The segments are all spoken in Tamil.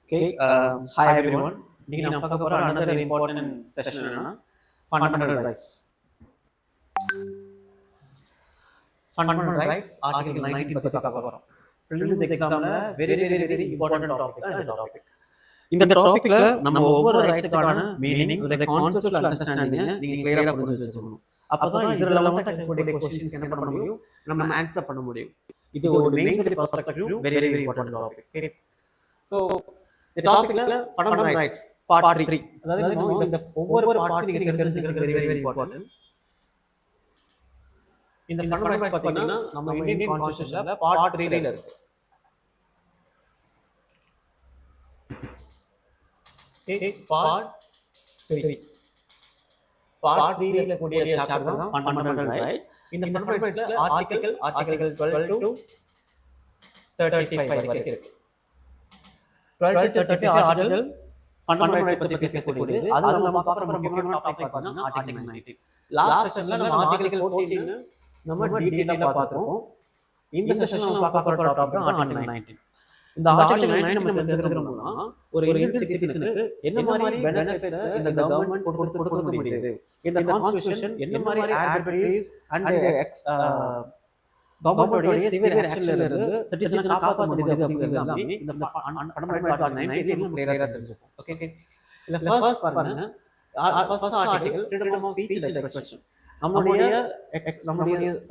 Okay, hi everyone. Today we will talk about another important session, fundamental rights. Fundamental rights, Article 19 பத்தி பார்க்க போறோம். Prelims examல very important topic தான் இந்த டாபிக். இந்த டாபிக்ல நம்ம ஒவ்வொரு ரைட்ஸ்க்கான மீனிங், அதோட கான்செப்சுவல் அண்டர்ஸ்டாண்டிங் நீங்க கிளியரா புரிஞ்சு வச்சுக்கணும். அப்பதான் இதுல ரிலவென்ட்டா இருக்கக்கூடிய क्वेश्चंस என்ன பண்ண முடியும், நம்ம ஆன்சர் பண்ண முடியும். இது ஒரு major perspective, very important topic. Okay. So இந்த டாபிக்ல ஃபண்டமெண்டல் ரைட்ஸ் பார்ட் 3. அதாவது இந்த ஒவ்வொரு பார்ட் நீங்க தெரிஞ்சுக்கிறது very இம்பார்ட்டன்ட். இந்த ஃபண்டமெண்டல் ரைட்ஸ் பாத்தீங்கன்னா நம்ம இந்தியன் கான்ஸ்டிடியூஷன்ல பார்ட் 3 ல இருக்கு. பார்ட் 3. பார்ட் 3 ல கூடிய சாப்டர் தான் ஃபண்டமெண்டல் ரைட்ஸ். இந்த ஃபண்டமெண்டல் ரைட்ஸ்ல ஆர்டிகல் 12 to 35 வரைக்கும் இருக்கு. 12 to 35 ஆர்டிகல் ஃபண்டமெண்டல் ரைட்ஸ் பத்தி பேசக்கூடியது. அது நம்ம பார்க்குற முக்கியமான டாபிக் பார்த்தீங்கன்னா ஆர்டிகல் 19. லாஸ்ட் செஷன்ல நம்ம ஆர்டிகல் 14 நம்ம டீடைலா பார்த்துறோம். இந்த செஷன்ல நம்ம பார்க்க போற டாபிக் தான் ஆர்டிகல் 19. இந்த ஆர்டிகல் 19 நம்ம தெரிஞ்சுக்கணும்னா ஒரு இந்தியன் சிட்டிசனுக்கு என்ன மாதிரி பெனிஃபிட்ஸ் இந்த கவர்மெண்ட் கொடுக்க முடியுது, இந்த கான்ஸ்டிடியூஷன் என்ன மாதிரி ஆட்ரிபியூட்ஸ் அண்ட் கவர்மெண்டோட சிவியர் ஆக்ஷன்ல இருந்து சிட்டிசனை காப்பாற்ற முடியுது அப்படிங்கிறது எல்லாமே இந்த ஃபண்டமெண்டல் ஆர்டிகல் 19 நம்ம கிளியரா தெரிஞ்சுப்போம். ஓகே. இல்ல ஃபர்ஸ்ட் பாருங்க, first article freedom of speech and expression. நம்மளுடைய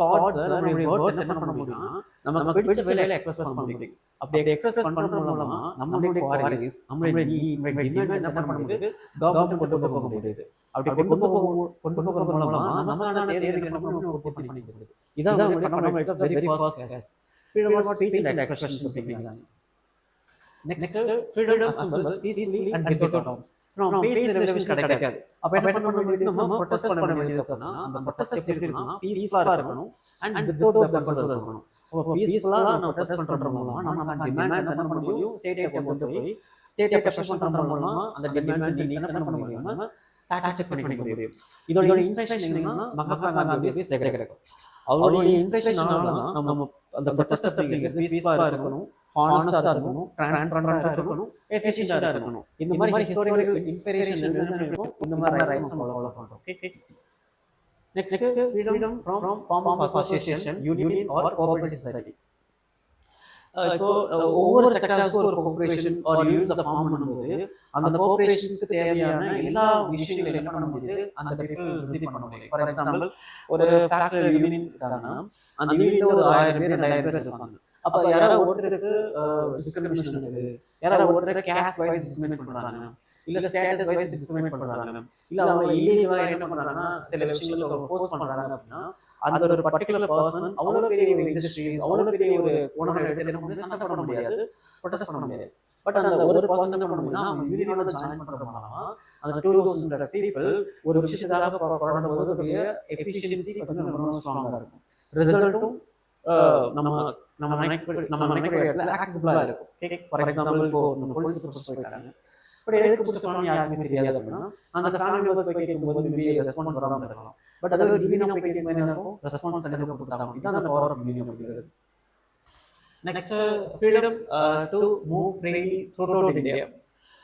தாட்ஸ், நம்மளுடைய வேர்ட்ஸ் என்ன பண்ண முடியும்னா நமக்கு பிடிச்ச வேலையில எக்ஸ்பிரஸ் பண்ண முடியும். அப்படி எக்ஸ்பிரஸ் பண்றது மூலமா நம்மளுடைய குவாரிஸ், நம்மளுடைய டிமாண்ட் என்ன பண்ண முடியுது, கவர்மெண்ட் கொண்டு போக முடியுது. அப்படி கொண்டு போகிறது மூலமா நமக்கான தேவைகளை என்ன பண்ண பூர்த்தி பண்ணி கொடுக்குது. இதான் fundamental rights very first case. Freedom of speech and expression சொல்லிக்கிறாங்க. Next freedom of assemble peacefully and without arms. நம்ம பேசுற விஷயம் கிடைக்காது. அப்ப என்ன பண்ண வேண்டியது, நம்ம ப்ரொடெஸ்ட் பண்ண வேண்டியது. அப்படின்னா அந்த ப்ரொடெஸ்ட் எப்படி இருக்கணும், பீஸ்ஃபுல்லா இருக்கணும் அண்ட் வித்அவுட் கன்ட்ரோல் இருக்கணும். அப்ப பீஸ்ஃபுல்லா நம்ம ப்ரொடெஸ்ட் பண்றது மூலமா நம்ம டிமாண்ட் என்ன பண்ண முடியும், ஸ்டேட்டை கொண்டு போய் ஸ்டேட்டை பிரஷர் பண்றது மூலமா அந்த டிமாண்ட் நீங்க என்ன பண்ண முடியும், நம்ம சாட்டிஸ்ஃபை பண்ணிக்க முடியும். இதோட இன்ஸ்பிரேஷன் என்னன்னா மகாத்மா காந்தி சேகரிக்கும். அவருடைய இன்ஸ்பிரேஷனால தான் நம்ம அந்த ப்ரொடெஸ்ட் அப்படிங்கிறது பீஸ்ஃபுல்லா இருக்கணும், ஹானஸ்டா இருக்கணும், டிரான்ஸ்பரண்டா இருக்கணும், எஃபிஷியன்ட்டா இருக்கணும். இந்த மாதிரி ஹிஸ்டாரிக்கல் இன்ஸ்பிரேஷன் என்னன்னு இந்த மாதிரி ரைட்ஸ் நம்ம ஃபாலோ பண்றோம். Okay. Next freedom from form of association, union or cooperative society. இப்போ ஒவ்வொரு செக்டார்ஸ்க்கும் ஒரு கோஆபரேஷன் ஆர் யூனியன்ஸ் ஃபார்ம் பண்ணும்போது அந்த கோஆபரேஷன்ஸ்க்கு தேவையான எல்லா விஷயங்களும் என்ன பண்ண முடியுது, அந்த பீப்பிள் ரிசீவ் பண்ண முடியும். ஃபார் எக்ஸாம்பிள், ஒரு ஃபேக்டரி யூனியன் இருக்காங்கன்னா அந்த யூனியன்ல ஒரு 1000 பேர் 2000 பேர் இருப்பாங்க. அப்ப யாராவது ஒருத்தருக்கு டிஸ்கிரிமினேஷன் இருக்குது, யாராவது ஒருத்தருக்கு கேஸ்ட் வைஸ் டிஸ்கிரிமினேட் பண்றாங்க, இல்ல ஸ்டேட்டஸ் வைஸ் டிஸ்கிரிமினேட் பண்றாங்க, இல்ல அவங்க இல்லீகலா என்ன பண்றாங்கன்னா சில விஷயங்களை ஃபோர்ஸ் பண்றாங்க அப்படின்னா அந்த ஒரு பர்டிகுலர் பர்சன் அவ்வளவு பெரிய ஒரு இண்டஸ்ட்ரீஸ், அவ்வளவு பெரிய ஒரு ஓனர் எடுத்து என்ன பண்ண சண்டை பண்ண முடியாது, ப்ரொடெஸ்ட் பண்ண முடியாது. பட் அந்த ஒரு பர்சன் என்ன பண்ண முடியும்னா அவங்க யூனியனோட ஜாயின் பண்றது மூலமா அந்த 2000+ பீப்பிள் ஒரு விஷயத்துக்காக போராடும்போது எஃபிஷியன்சி ரொம்ப ஸ்ட்ராங்கா இருக்கும். ரிசல்ட்டும் நம்ம நினைக்கிற இடத்துல ஆக்சஸபிளா இருக்கும். ஃபார் எக்ஸாம்பிள், இப்போ நம்ம போலீஸ் புடிச்சு போயிட்டாங்க, பட் எதுக்கு புடிச்சு போனாலும் யாருக்குமே தெரியாது அப்படின்னா அந்த ஃபேமிலி மெம்பர்ஸ் போய் கேட்கும்போது ரெஸ்பான்ஸ் வராமல் இருக்கலாம். பட் அதாவது யூனியன் போய் கேட்கும்போது என்ன இருக்கும், ரெஸ்பான்ஸ் கண்டிப்பாக கொடுத்தாங்க. இதுதான் அந்த பவர் ஆஃப் யூனியன் அப்படிங்கிறது. Next freedom to move freely throughout India.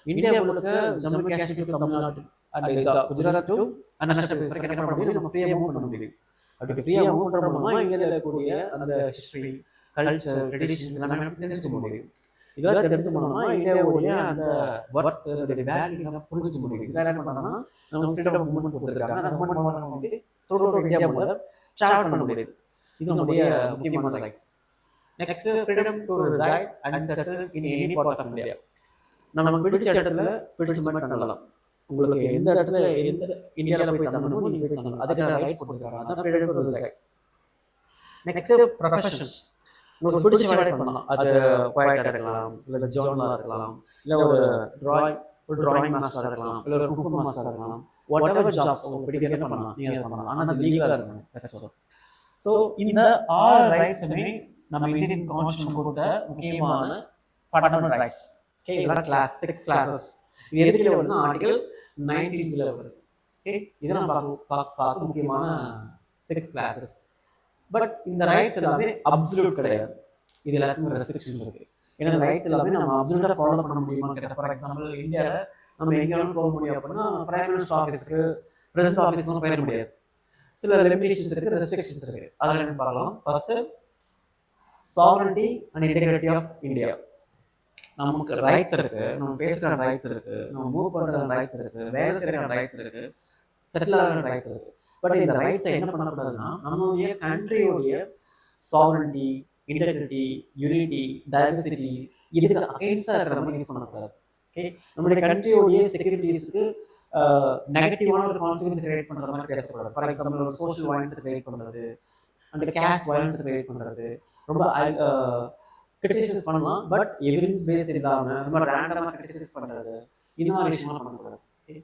India முழுக்க ஜம்மு காஷ்மீர், தமிழ்நாடு அண்ட் குஜராத் டு அருணாச்சல் பிரதேஷ் வரைக்கும் என்ன பண்ண முடியும், நம்ம ஃப்ரீயா மூவ் பண்ண முடியும். அப்படி ஃப்ரீயா மூவ் பண்ற மூலமா இந்தியாவில் இருக்கக்கூடிய அந்த ஹிஸ்டரி, கல்ச்சர், ட்ரெடிஷன்ஸ் எல்லாமே தெரிஞ்சுக்க முடியும். இதெல்லாம் தெரிஞ்சு மூலமா இந்தியாவுடைய அந்த வர்த், அதோட வேல்யூ நம்ம புரிஞ்சுக்க முடியும். இதெல்லாம் என்ன பண்ணா நம்ம ஃப்ரீடம் மூவ்மெண்ட் கொடுத்துருக்காங்க. அந்த மூவ்மெண்ட் மூலமா வந்து த்ரூஅவுட் இந்தியா முழுக்க டிராவல் பண்ண முடியுது. இது நம்முடைய முக்கியமான rights. Next freedom to reside and settle in any part of India. நமக்கு பிடிச்ச இடத்துல பிடிச்ச மாதிரி தங்கலாம். உங்களுக்கு எந்த இடத்துல எந்த இந்தியாவில் போய் தங்கணுமோ நீங்க போய் தங்கலாம். அதுக்கான ரைட்ஸ் கொடுத்துருக்காங்க. அதான் freedom to reside. Next professions. உங்களுக்கு பிடிச்ச வேலை பண்ணலாம். அது போய்ட்டா இருக்கலாம், இல்ல ஜோர்னலா இருக்கலாம், இல்ல ஒரு டிராயிங் மாஸ்டரா இருக்கலாம், இல்ல ஒரு குக்கிங் மாஸ்டரா இருக்கலாம். whatever jobs உங்களுக்கு பிடிக்க என்ன பண்ணலாம், நீங்க பண்ணலாம். ஆனா அது லீகலா இருக்கணும். That's all. சோ இந்த ஆல் ரைட்ஸ்மே நம்ம இந்தியன் கான்ஸ்டிடியூஷன் கொடுத்த முக்கியமான ஃபண்டமெண்டல் ரைட்ஸ். ஓகே, இதெல்லாம் கிளாஸ் 6 கிளாसेस. இது எதுல வருதுன்னா ஆர்டிகல் 19 ல வருது. ஓகே, இதெல்லாம் பார்க்க முக்கியமான 6 கிளாसेस. பட் இந்த ரைட்ஸ் எல்லாமே அப்சல்யூட் கிடையாது. இது எல்லாத்துக்கும் ரெஸ்ட்ரிக்ஷன் இருக்கு. ஏன்னா அந்த ரைட்ஸ் எல்லாமே நம்ம அப்சல்யூட்டாக ஃபாலோ பண்ண முடியுமான்னு கேட்டால், ஃபார் எக்ஸாம்பிள் இந்தியாவில் நம்ம எங்கேயாலும் போக முடியும் அப்படின்னா பிரைம் மினிஸ்டர் ஆஃபீஸ்க்கு பிரசிடென்ட் ஆஃபீஸ்க்கு போயிட முடியாது. சில லிமிடேஷன்ஸ் இருக்குது, ரெஸ்ட்ரிக்ஷன்ஸ் இருக்குது. அதில் என்ன பார்க்கலாம். First, sovereignty and integrity of India. நமக்கு ரைட்ஸ் இருக்கு, நம்ம பேசுகிற ரைட்ஸ் இருக்கு, நம்ம மூவ் பண்ணுற ரைட்ஸ் இருக்கு, வேலை செய்கிற ரைட்ஸ் இருக்கு, செட்டில் ஆகிற ரைட்ஸ் இருக்கு. பட் இந்த ரைட்ஸை என்ன பண்ணக்கூடாதுன்னா நம்மளுடைய கண்ட்ரியோடைய சாவரனிட்டி, இன்டெகிரிட்டி, யூனிட்டி, டைவர்சிட்டி இதுக்கு அகைன்ஸ்டாக இருக்கிற மாதிரி யூஸ் பண்ணக்கூடாது. ஓகே, நம்மளுடைய கண்ட்ரியோடைய செக்யூரிட்டிஸ்க்கு நெகட்டிவான ஒரு கான்சிக்வன்ஸ் கிரியேட் பண்ணுற மாதிரி பேசக்கூடாது. ஃபார் எக்ஸாம்பிள் ஒரு சோஷியல் வயலன்ஸ் கிரியேட் பண்ணுறது, அண்ட் கேஸ்ட் வயலன்ஸ் கிரியேட் பண்ணுறது, ரொம்ப கிரிட்டிசைஸ் பண்ணலாம். பட் எவிடன்ஸ் பேஸ்ட் இல்லாமல் ரொம்ப ரேண்டமாக கிரிட்டிசைஸ் பண்ணுறது, இந்த மாதிரி விஷயம்லாம் பண்ணக்கூடாது. Okay,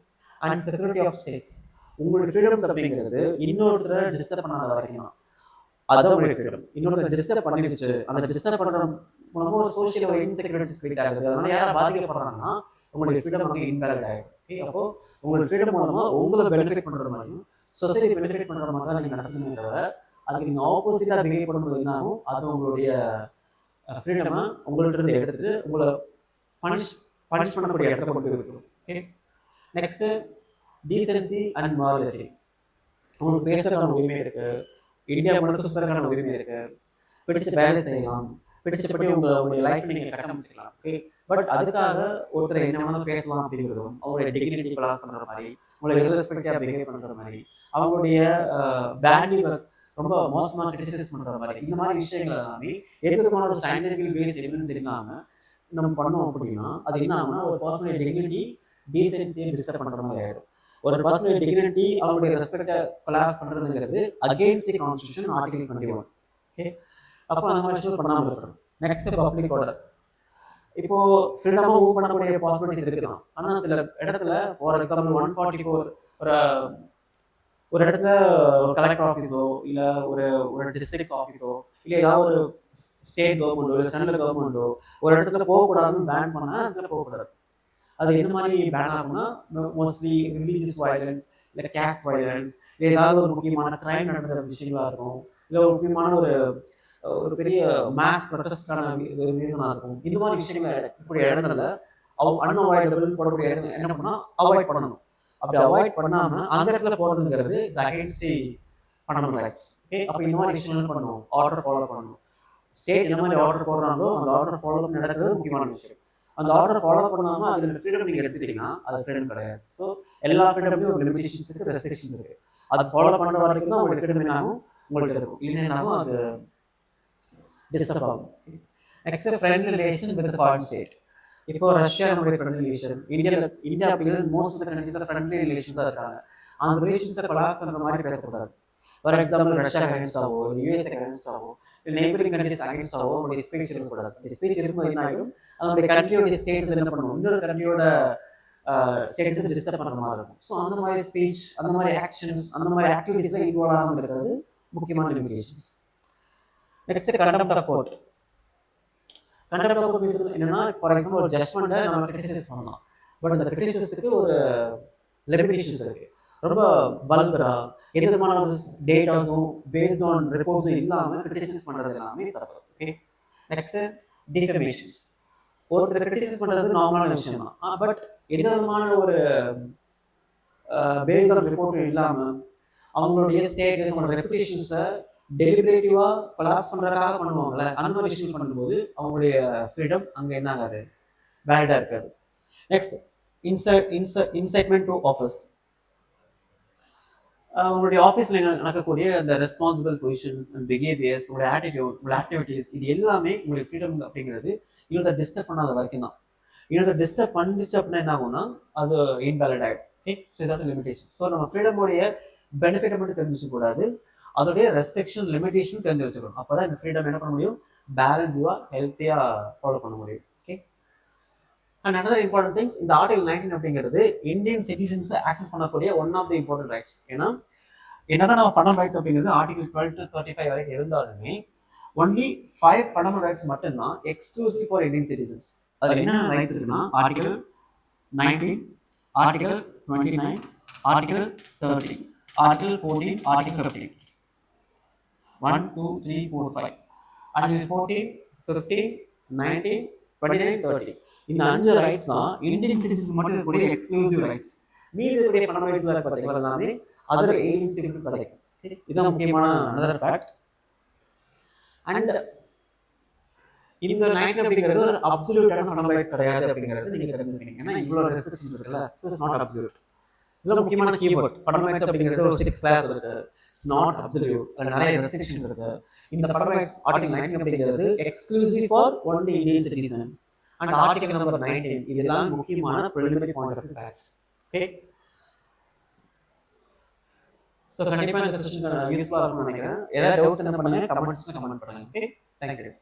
and security of states. உங்களுடைய ஃப்ரீடம்ஸ் அப்படிங்கிறது இன்னொருத்தரை டிஸ்டர்ப் பண்ணாத வரைக்கும் அதான் உங்களுடைய ஃப்ரீடம். இன்னொருத்தர் டிஸ்டர்ப் பண்ணிடுச்சு, அந்த டிஸ்டர்ப் பண்ணுற மூலமாக ஒரு சோஷியல் இன்செக்யூரிட்டிஸ் கிரியேட் ஆகுது. அதனால யாரும் பாதிக்கப்படுறாங்கன்னா உங்களுடைய ஃப்ரீடம் வந்து இன்வேலிட் ஆகிடும். ஓகே, அப்போ உங்களுடைய ஃப்ரீடம் மூலமாக உங்களை பெனிஃபிட் பண்ணுற மாதிரியும் சொசைட்டி பெனிஃபிட் பண்ணுற மாதிரி தான் நீங்கள் நடத்துமே தவிர அதுக்கு நீங்கள் ஆப்போசிட்டாக பிஹேவ் பண்ணும்போது என்ன ஆகும், அது உங்களுடைய ஃப்ரீடமை உங்கள்கிட்ட இருந்து எடுத்துட்டு உங்களை பனிஷ் பண்ணக்கூடிய இடத்துல கொண்டு போய் விட்டுரும். Okay, next decency and morality. உங்களுக்கு பேசுறதுக்கான உரிமை இருக்கு, இந்தியா முழுக்க சுற்றுறதுக்கான உரிமை இருக்கு, பிடிச்ச வேலை செய்யலாம், பிடிச்சபடி உங்களுடைய லைஃப் நீங்கள் கட்டமைச்சிக்கலாம். ஓகே, பட் அதுக்காக ஒருத்தர் என்ன வேணாலும் பேசலாம் அப்படிங்கிறதும், அவங்களுடைய டிகினிட்டி கொலாஸ் பண்ணுற மாதிரி, உங்களை ரெஸ்பெக்டாக பிஹேவ் பண்ணுற மாதிரி, அவங்களுடைய வேல்யூ ரொம்ப மோசமாக கிரிட்டிசைஸ் பண்ணுற மாதிரி, இந்த மாதிரி விஷயங்கள் எல்லாமே எதுக்குமான ஒரு சயின்டிஃபிக் பேஸ் எவிடன்ஸ் இல்லாமல் நம்ம பண்ணோம் அப்படின்னா அது என்ன ஆகும்னா ஒரு பர்சனல் டிகினிட்டி, டீசென்சியை டிஸ்டர்ப் பண்ணுற மாதிரி ஆகிடும். ஒரு பர்சனல் டிகினிட்டி அவங்களுடைய ரெஸ்பெக்டை கொலாஸ் பண்ணுறதுங்கிறது against the constitution article 21. Okay, அப்போ அந்த மாதிரி விஷயம் பண்ணாமல் இருக்கணும். Next, public order. இப்போ ஃப்ரீடமாக மூவ் பண்ணக்கூடிய பாசிபிலிட்டிஸ் இருக்கலாம். ஆனால் சில இடத்துல ஃபார் எக்ஸாம்பிள் 144 ஒரு இடத்துல ஒரு கலெக்டர் ஆஃபீஸோ இல்லை ஒரு டிஸ்ட்ரிக்ட் ஆஃபீஸோ இல்லை ஏதாவது ஒரு ஸ்டேட் கவர்மெண்ட்டோ இல்லை சென்ட்ரல் கவர்மெண்ட்டோ ஒரு இடத்துல போகக்கூடாதுன்னு பேன் பண்ணால் அந்த இடத்துல போகக்கூடாது. அது என்ன மாதிரி பேன் ஆகும்னா மோஸ்ட்லி ரிலீஜியஸ் வயலன்ஸ் இல்லை கேஸ்ட் வயலன்ஸ் இல்லை ஏதாவது ஒரு முக்கியமான கிரைம் நடக்கிற விஷயங்களாக இருக்கும், இல்லை ஒரு முக்கியமான ஒரு பெரிய மாஸ் ப்ரொடெஸ்டான ரீசனாக இருக்கும். இந்த மாதிரி விஷயங்கள் இருக்கக்கூடிய இடங்கள்ல அன்அவாய்டபிள் போடக்கூடிய இடங்கள் என்ன பண்ணால் அவாய்ட் பண்ணணும். அப்படி அவாய்ட் பண்ணாமல் அந்த இடத்துல போகிறதுங்கிறது அகைன்ஸ்ட் ஃபண்டமெண்டல் ரைட்ஸ். ஓகே, அப்போ இந்த மாதிரி விஷயங்கள் பண்ணணும், ஆர்டர் ஃபாலோ பண்ணணும். ஸ்டேட் என்ன மாதிரி ஆர்டர் போடுறாங்களோ அந்த ஆர்டர் ஃபாலோ பண்ணி நடக்கிறது முக்கியமான விஷயம். அந்த ஆர்டர் ஃபாலோ பண்ணாமல் அதில் ஃப்ரீடம் நீங்கள் எடுத்துட்டீங்கன்னா அது ஃப்ரீடம் கிடையாது. ஸோ எல்லா ஃப்ரீடம்லையும் ஒரு லிமிடேஷன்ஸ் இருக்குது, ரெஸ்ட்ரிக்ஷன்ஸ் இருக்குது. அது ஃபாலோ பண்ணுற வரைக்கும் தான் உங்களுக்கு ஃப்ரீடம் என்னாகும், உங்களுக்கு இருக்கும். இல்லைன்னாலும் அது டிஸ்டர்ப் ஆகும். Next, friend relation with foreign state. இப்போ ரஷ்யா நம்மளுடைய ஃப்ரெண்ட் ரிலேஷன், இந்தியா அப்படிங்கிறது மோஸ்ட் ஆஃப் த கண்ட்ரீஸ்ல ஃப்ரெண்ட்லி ரிலேஷன்ஸாக இருக்காங்க. அந்த ரிலேஷன்ஸை கொலாப்ஸ் பண்ணுற மாதிரி பேசக்கூடாது. ஃபார் எக்ஸாம்பிள் ரஷ்யா அகேன்ஸ்டாவோ இல்லை யூஎஸ் அகேன்ஸ்டாவோ இல்லை நெய்பரிங் கண்ட்ரீஸ் அகேன்ஸ்டாவோ உங்களுடைய ஸ்பீச் இருக்கக்கூடாது. ஸ்பீச் இருக்கும்போது என்ன ஆகும், அதனுடைய கண்ட்ரியோட ஸ்டேட்டஸ் என்ன பண்ணுவோம், இன்னொரு கண்ட்ரியோட ஸ்டேட்டஸ் டிஸ்டர்ப் பண்ணுற மாதிரி இருக்கும். ஸோ அந்த மாதிரி ஸ்பீச், அந்த மாதிரி ஆக்ஷன்ஸ், அந்த மாதிரி ஆக்டிவிட்டீஸ்ல இன்வால்வ் ஆகாமல் இருக்கிறது முக்கியமான limitations. Next, contempt of court. Contempt of court என்னன்னா, ஃபார் எக்ஸாம்பிள் ஒரு ஜட்ஜ்மெண்ட்டை நம்ம கிரிட்டிசைஸ் பண்ணலாம். பட் அந்த கிரிட்டிசைஸ்க்கு ஒரு லிமிடேஷன்ஸ் இருக்கு. ரொம்ப வல்கரா எந்த விதமான டேட்டாஸும் பேஸ்ட் ஆன் ரிப்போர்ட்ஸும் இல்லாமல் கிரிட்டிசைஸ் பண்ணுறது எல்லாமே தப்பு. Okay, next, defamations. ஒருத்தர் கிரிட்டிசைஸ் பண்ணுறது நார்மலான விஷயம் தான். பட் எந்த விதமான ஒரு பேஸ்ட் ஆன் ரிப்போர்ட்டும் இல்லாமல் அவங்களுடைய ஸ்டேட்டஸ், அவங்களோட ரெப்புடேஷன்ஸை டெலிபரேட்டிவா கொலாப்ஸ் பண்றதுக்காக பண்ணுவாங்கல்ல, அந்த மாதிரி விஷயம் பண்ணும்போது அவங்களுடைய ஃப்ரீடம் அங்க என்ன ஆகாது, வேலிடா இருக்காது. Next, incitement to office. உங்களுடைய ஆஃபீஸ்ல நடக்கக்கூடிய அந்த ரெஸ்பான்சிபிள் பொசிஷன்ஸ் அண்ட் பிஹேவியர்ஸ், உங்களுடைய ஆட்டிடியூட், உங்களுடைய ஆக்டிவிட்டீஸ், இது எல்லாமே உங்களுடைய ஃப்ரீடம் அப்படிங்கிறது இன்னொருத்தர் டிஸ்டர்ப் பண்ணாத வரைக்கும் தான். இன்னொருத்தர் டிஸ்டர்ப் பண்ணிச்சு அப்படின்னா என்ன ஆகும்னா அது இன்வேலிட் ஆகிடும். ஓகே, ஸோ இதான லிமிடேஷன். ஸோ நம்ம ஃப்ரீடமுடைய பெனிஃபிட்டை மட்டும் தெரிஞ்சுக்க கூடாது, அதோடைய ரெஸ்ட்ரிக்ஷன் லிமிடேஷன் தெரிஞ்சு வச்சுக்கணும். அப்போதான் இந்த ஃப்ரீடம் என்ன பண்ண முடியும், பேலன்ஸாக ஹெல்த்தியாக ஃபாலோ பண்ண முடியும். Okay, and another important things, இந்த ஆர்டிகல் 19 அப்படிங்கிறது இந்தியன் சிட்டிசன்ஸ் ஆக்சஸ் பண்ணக்கூடிய one of the important rights. ஏன்னா என்னதான் நம்ம ஃபண்டமெண்டல் ரைட்ஸ் அப்படிங்கிறது ஆர்டிகல் 12 to 35 வரைக்கும் இருந்தாலுமே ஒன்லி 5 ஃபண்டமெண்டல் ரைட்ஸ் மட்டும்தான் எக்ஸ்க்ளூசிவ் ஃபார் இந்தியன் சிட்டிசன்ஸ். அதில் என்ன ரைட்ஸ் இருக்குன்னா article 19, article 29, article 30, article 14, article 15. 1, 2, 3, 4, 5. Article 14, 15, 19, 29, 30. இந்த 5 ரைட்ஸ் தான் இந்தியன் சிட்டிசன்ஸ் மட்டும் இருக்கக்கூடிய எக்ஸ்க்ளூசிவ் ரைட்ஸ். மீதி இருக்கக்கூடிய ஃபண்டமெண்டல் ரைட்ஸ் பார்த்தீங்கன்னா எல்லாமே அதர் ஏலியன்ஸ் கிடைக்கும். இதுதான் முக்கியமான another fact. அண்ட் இந்த 19 அப்படிங்கிறது ஒரு அப்சல்யூட்டான ஃபண்டமெண்டல் ரைட்ஸ் கிடையாது அப்படிங்கிறது நீங்க தெரிஞ்சுக்கணும். ஏன்னா இவ்வளவு ரெஸ்ட்ரிக்ஷன் இருக்குல்ல, சோ இட்ஸ் நாட் அப்சல்யூட். இதுல முக்கியமான கீவேர்ட் ஃபண்டமெண்டல் ரைட்ஸ் அப்படிங்கிறது ஒரு 6 கிளாஸ் இருக்கு. It's not absolute. நிறைய ரெஸ்ட்ரிக்ஷன் இருக்கு. இந்த ஃபண்டமெண்டல் ரைட்ஸ் ஆர்டிகல் 19 அப்படிங்கிறது exclusive for only Indian citizens. And article number 19 இதெல்லாம் முக்கியமான preliminary point of facts. Okay, so கண்டிப்பா இந்த செஷன் யூஸ்ஃபுல்லா இருக்கும்னு நினைக்கிறேன். ஏதாவது டவுட்ஸ் என்ன பண்ணுங்க, கமெண்ட்ஸ்ல கமெண்ட் பண்ணுங்க. Okay, thank you.